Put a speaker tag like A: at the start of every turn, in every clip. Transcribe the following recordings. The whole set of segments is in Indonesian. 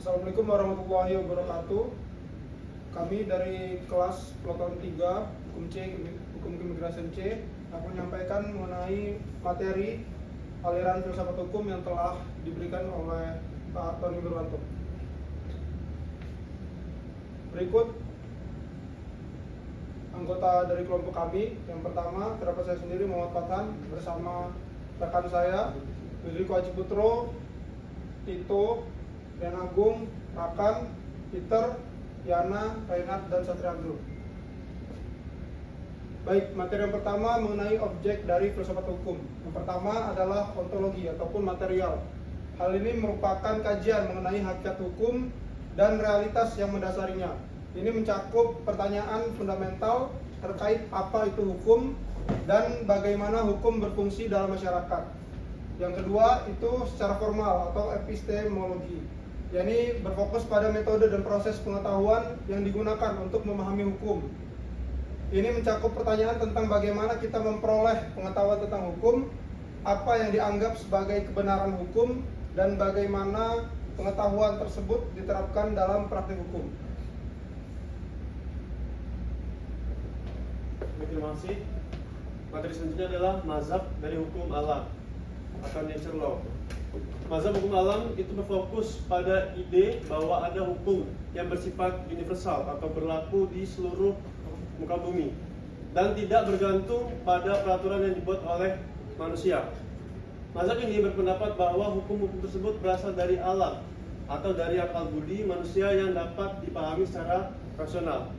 A: Assalamualaikum warahmatullahi wabarakatuh. Kami dari kelas Peloton 3 Hukum C, Hukum Keimigrasian C akan menyampaikan mengenai materi aliran filsafat hukum yang telah diberikan oleh Pak Tony Berwanto. Berikut anggota dari kelompok kami. Yang pertama, terdapat saya sendiri Muhammad Fathan bersama rekan saya Widriko Haji Putro, Tito, Rian Agung, Rakan, Peter, Yana, Reinhard, dan Satria Abdul. Baik, materi yang pertama mengenai objek dari filsafat hukum. Yang pertama adalah ontologi ataupun material. Hal ini merupakan kajian mengenai hakikat hukum dan realitas yang mendasarinya. Ini mencakup pertanyaan fundamental terkait apa itu hukum dan bagaimana hukum berfungsi dalam masyarakat. Yang kedua itu secara formal atau epistemologi, yakni berfokus pada metode dan proses pengetahuan yang digunakan untuk memahami hukum. Ini mencakup pertanyaan tentang bagaimana kita memperoleh pengetahuan tentang hukum, apa yang dianggap sebagai kebenaran hukum, dan bagaimana pengetahuan tersebut diterapkan dalam praktik hukum.
B: Terima kasih. Materi selanjutnya adalah mazhab dari hukum alam atau nature law. Mazhab hukum alam itu berfokus pada ide bahwa ada hukum yang bersifat universal atau berlaku di seluruh muka bumi dan tidak bergantung pada peraturan yang dibuat oleh manusia. Mazhab ini berpendapat bahwa hukum-hukum tersebut berasal dari alam atau dari akal budi manusia yang dapat dipahami secara rasional.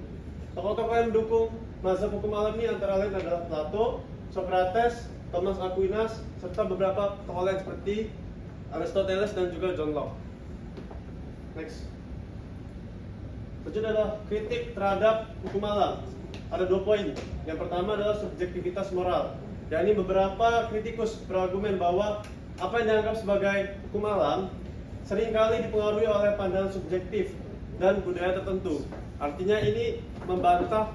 B: Tokoh-tokoh yang mendukung mazhab hukum alam ini antara lain adalah Plato, Socrates, Thomas Aquinas, serta beberapa tokoh lain seperti Aristoteles dan juga John Locke. Next. Selanjutnya adalah kritik terhadap hukum alam. Ada 2 poin. Yang pertama adalah subjektivitas moral. Yakni beberapa kritikus berargumen bahwa apa yang dianggap sebagai hukum alam seringkali dipengaruhi oleh pandangan subjektif dan budaya tertentu. Artinya ini membantah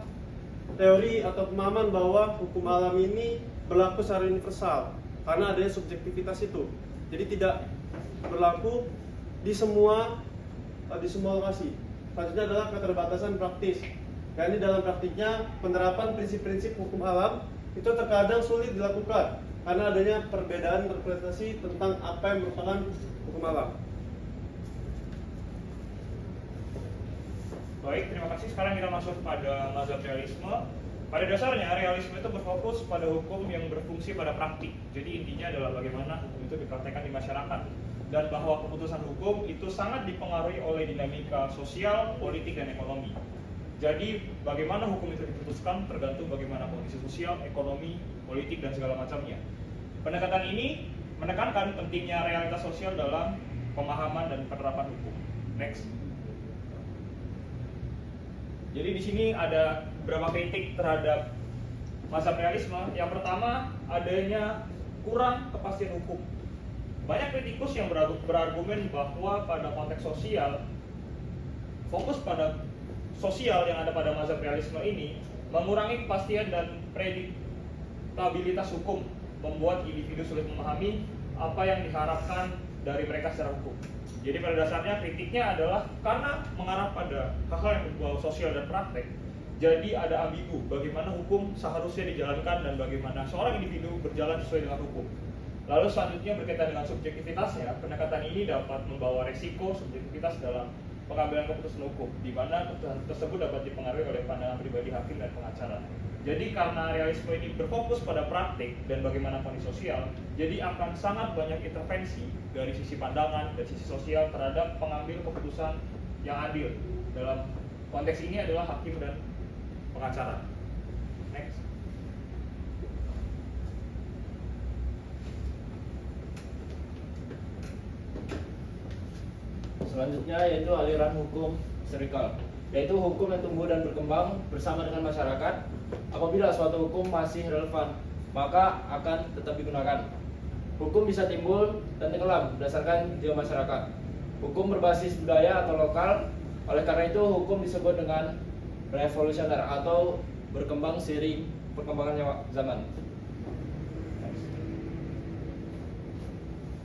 B: teori atau pemahaman bahwa hukum alam ini berlaku secara universal karena adanya subjektivitas itu. Jadi tidak berlaku di semua lokasi. Selanjutnya adalah keterbatasan praktis. Yakni dalam praktiknya penerapan prinsip-prinsip hukum alam itu terkadang sulit dilakukan karena adanya perbedaan interpretasi tentang apa yang merupakan hukum alam.
C: Baik, terima kasih. Sekarang kita masuk pada mazhab realisme. Pada dasarnya, realisme itu berfokus pada hukum yang berfungsi pada praktik. Jadi intinya adalah bagaimana hukum itu dipraktekkan di masyarakat. Dan bahwa keputusan hukum itu sangat dipengaruhi oleh dinamika sosial, politik, dan ekonomi. Jadi bagaimana hukum itu diputuskan tergantung bagaimana kondisi sosial, ekonomi, politik, dan segala macamnya. Pendekatan ini menekankan pentingnya realitas sosial dalam pemahaman dan penerapan hukum. Next. Jadi di sini ada beberapa kritik terhadap mazhab realisme. Yang pertama, adanya kurang kepastian hukum. Banyak kritikus yang berargumen bahwa pada konteks sosial, fokus pada sosial yang ada pada mazhab realisme ini mengurangi kepastian dan prediktabilitas hukum, membuat individu sulit memahami apa yang diharapkan dari mereka secara hukum. Jadi pada dasarnya kritiknya adalah karena mengarah pada hal-hal yang berbau sosial dan praktek, jadi ada ambigu bagaimana hukum seharusnya dijalankan dan bagaimana seorang individu berjalan sesuai dengan hukum. Lalu selanjutnya berkaitan dengan subjektivitasnya, pendekatan ini dapat membawa resiko subjektivitas dalam pengambilan keputusan hukum, di mana keputusan tersebut dapat dipengaruhi oleh pandangan pribadi hakim dan pengacara. Jadi karena realisme ini berfokus pada praktik dan bagaimana kondisi sosial, jadi akan sangat banyak intervensi dari sisi pandangan dan sisi sosial terhadap pengambil keputusan yang adil. Dalam konteks ini adalah hakim dan pengacara. Next.
D: Selanjutnya yaitu aliran hukum historikal, yaitu hukum yang tumbuh dan berkembang bersama dengan masyarakat. Apabila suatu hukum masih relevan, maka akan tetap digunakan. Hukum bisa timbul dan tenggelam berdasarkan jiwa masyarakat. Hukum berbasis budaya atau lokal, oleh karena itu hukum disebut dengan revolusioner atau berkembang seiring perkembangan zaman.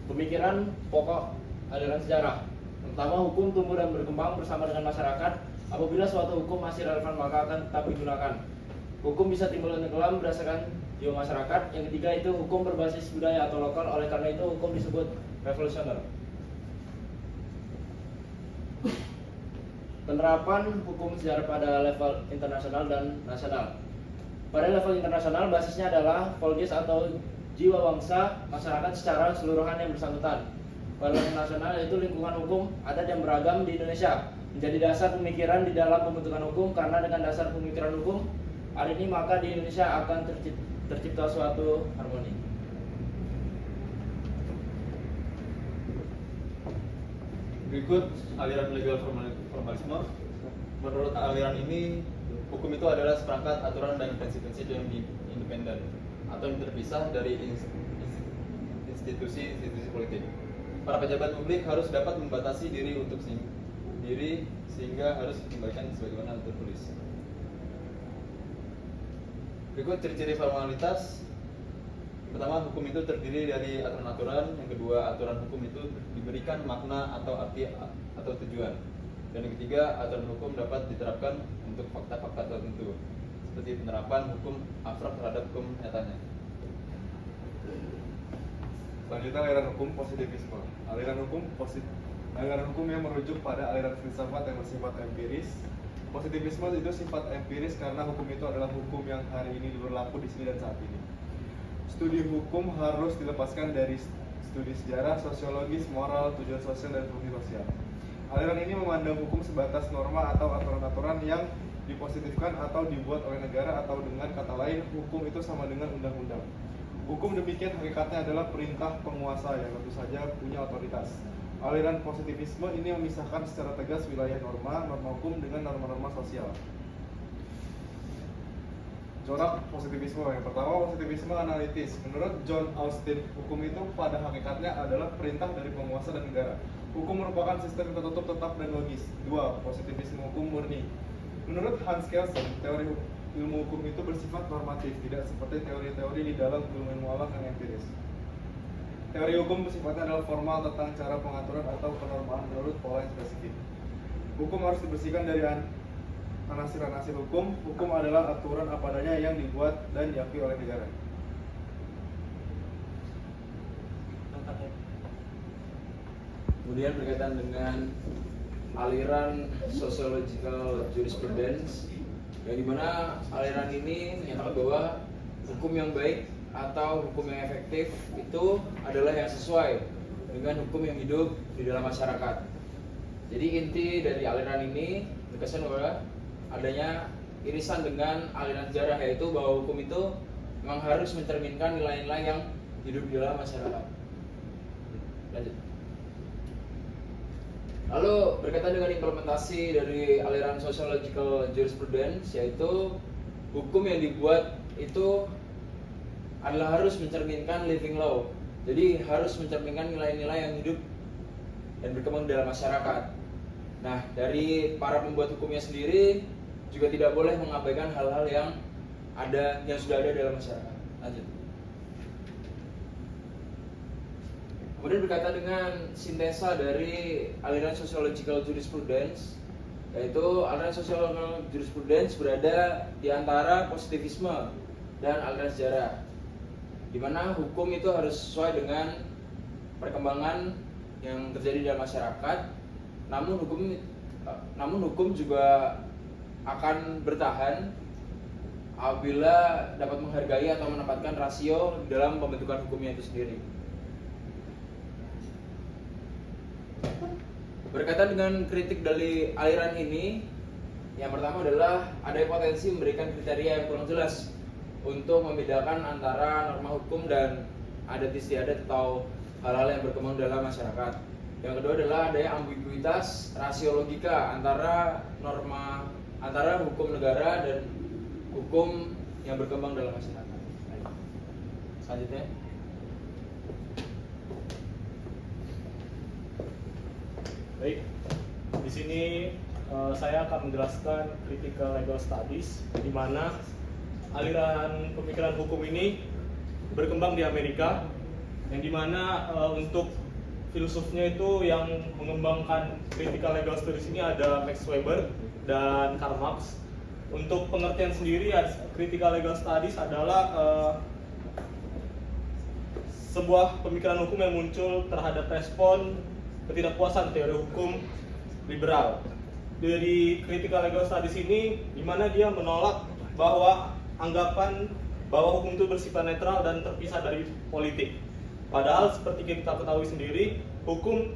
D: Pemikiran pokok aliran sejarah. Yang Pertama, hukum tumbuh dan berkembang bersama dengan masyarakat. Apabila suatu hukum masih relevan maka akan tetap digunakan. Hukum bisa timbul dan tenggelam berdasarkan jiwa masyarakat. Yang ketiga itu hukum berbasis budaya atau lokal. Oleh karena itu hukum disebut revolusioner. Penerapan hukum sejarah pada level internasional dan nasional. Pada level internasional basisnya adalah volkes atau jiwa bangsa masyarakat secara keseluruhan yang bersangkutan. Pada level nasional yaitu lingkungan hukum adat yang beragam di Indonesia menjadi dasar pemikiran di dalam pembentukan hukum. Karena dengan dasar pemikiran hukum ada ini maka di Indonesia akan tercipta suatu harmoni.
E: Berikut aliran legal formalisme. Menurut aliran ini, hukum itu adalah seperangkat aturan dan prinsip-prinsip yang independen atau yang terpisah dari institusi-institusi politik. Para pejabat publik harus dapat membatasi diri sehingga harus dikembalikan sebagaimana tertulis. Berikut ciri-ciri formalitas. Pertama, hukum itu terdiri dari aturan-aturan. Yang kedua, aturan hukum itu diberikan makna atau arti atau tujuan. Dan yang ketiga, aturan hukum dapat diterapkan untuk fakta-fakta tertentu, seperti penerapan hukum abstrak terhadap hukum nyatanya.
F: Selanjutnya aliran hukum positivisme. Aliran hukum yang merujuk pada aliran filsafat yang bersifat empiris. Positivisme itu sifat empiris karena hukum itu adalah hukum yang hari ini berlaku di sini dan saat ini. Studi hukum harus dilepaskan dari studi sejarah, sosiologis, moral, tujuan sosial, dan fungsi sosial. Aliran ini memandang hukum sebatas norma atau aturan-aturan yang dipositifkan atau dibuat oleh negara, atau dengan kata lain, hukum itu sama dengan undang-undang. Hukum demikian hakikatnya adalah perintah penguasa yang tentu saja punya otoritas. Aliran positivisme ini memisahkan secara tegas wilayah norma hukum dengan norma-norma sosial. Corak positivisme. Yang pertama, positivisme analitis. Menurut John Austin, hukum itu pada hakikatnya adalah perintah dari penguasa dan negara. Hukum merupakan sistem yang tertutup, tetap, dan logis. 2. Positivisme hukum murni. Menurut Hans Kelsen, teori ilmu hukum itu bersifat normatif, tidak seperti teori-teori di dalam ilmu alam yang empiris. Teori hukum sifatnya adalah formal tentang cara pengaturan atau penormaan menurut pola yang spesifik. Hukum harus dibersihkan dari anasir-anasir hukum. Hukum adalah aturan apa adanya yang dibuat dan diakui oleh negara.
D: Kemudian berkaitan dengan aliran sociological jurisprudence, yang dimana aliran ini menyatakan bahwa hukum yang baik atau hukum yang efektif itu adalah yang sesuai dengan hukum yang hidup di dalam masyarakat. Jadi inti dari aliran ini berkesan bahwa adanya irisan dengan aliran sejarah, yaitu bahwa hukum itu memang harus mencerminkan nilai-nilai yang hidup di dalam masyarakat. Lanjut. Lalu berkaitan dengan implementasi dari aliran sociological jurisprudence, yaitu hukum yang dibuat itu adalah harus mencerminkan living law. Jadi harus mencerminkan nilai-nilai yang hidup dan berkembang dalam masyarakat. Nah, dari para pembuat hukumnya sendiri juga tidak boleh mengabaikan hal-hal yang sudah ada dalam masyarakat. Lanjut. Kemudian berkaitan dengan sintesa dari aliran sociological jurisprudence, yaitu aliran sociological jurisprudence berada di antara positivisme dan aliran sejarah, di mana hukum itu harus sesuai dengan perkembangan yang terjadi dalam masyarakat. Namun hukum juga akan bertahan apabila dapat menghargai atau menempatkan rasio dalam pembentukan hukumnya itu sendiri. Berkaitan dengan kritik dari aliran ini, yang pertama adalah ada potensi memberikan kriteria yang kurang jelas untuk membedakan antara norma hukum dan adat istiadat atau hal-hal yang berkembang dalam masyarakat. Yang kedua adalah adanya ambiguitas rasio logika antara hukum negara dan hukum yang berkembang dalam masyarakat. Selanjutnya.
G: Baik, di sini saya akan menjelaskan critical legal studies, di mana aliran pemikiran hukum ini berkembang di Amerika, yang dimana untuk filsufnya itu yang mengembangkan critical legal studies ini ada Max Weber dan Karl Marx. Untuk pengertian sendiri, critical legal studies adalah sebuah pemikiran hukum yang muncul terhadap respon ketidakpuasan teori hukum liberal. Dari critical legal studies ini, di mana dia menolak bahwa anggapan bahwa hukum itu bersifat netral dan terpisah dari politik. Padahal seperti kita ketahui sendiri, hukum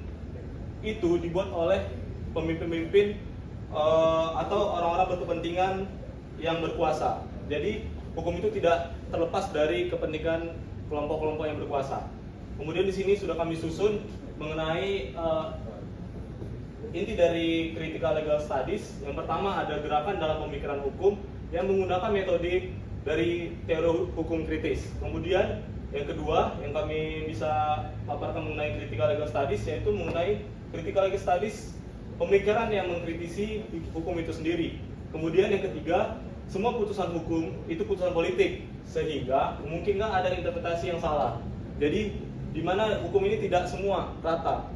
G: itu dibuat oleh pemimpin-pemimpin atau orang-orang berkepentingan yang berkuasa. Jadi hukum itu tidak terlepas dari kepentingan kelompok-kelompok yang berkuasa. Kemudian di sini sudah kami susun mengenai inti dari critical legal studies. Yang pertama ada gerakan dalam pemikiran hukum yang menggunakan metode dari teori hukum kritis. Kemudian yang kedua yang kami bisa paparkan mengenai critical legal studies yaitu mengenai critical legal studies pemikiran yang mengkritisi hukum itu sendiri. Kemudian yang ketiga, semua putusan hukum itu putusan politik sehingga memungkinkan ada interpretasi yang salah. Jadi di mana hukum ini tidak semua rata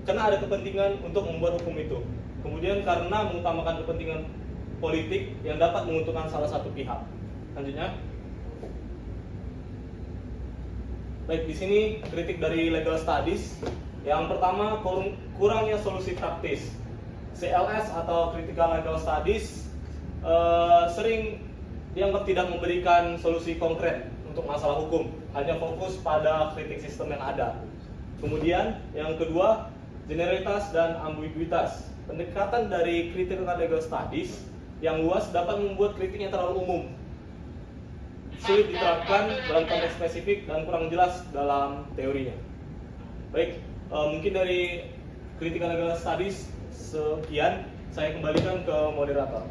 G: karena ada kepentingan untuk membuat hukum itu. Kemudian karena mengutamakan kepentingan politik yang dapat menguntungkan salah satu pihak. Selanjutnya, baik, di sini kritik dari legal studies. Yang pertama, kurangnya solusi praktis. CLS atau critical legal studies sering dianggap tidak memberikan solusi konkret untuk masalah hukum, hanya fokus pada kritik sistem yang ada. Kemudian yang kedua, generalitas dan ambiguitas. Pendekatan dari critical legal studies yang luas dapat membuat kritiknya terlalu umum, sulit diterapkan dalam konteks spesifik dan kurang jelas dalam teorinya. Baik, mungkin dari critical legal studies sekian, saya kembalikan ke moderator.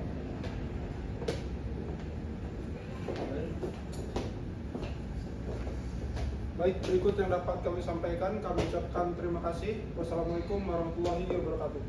A: Baik, berikut yang dapat kami sampaikan. Kami ucapkan terima kasih. Wassalamualaikum warahmatullahi wabarakatuh.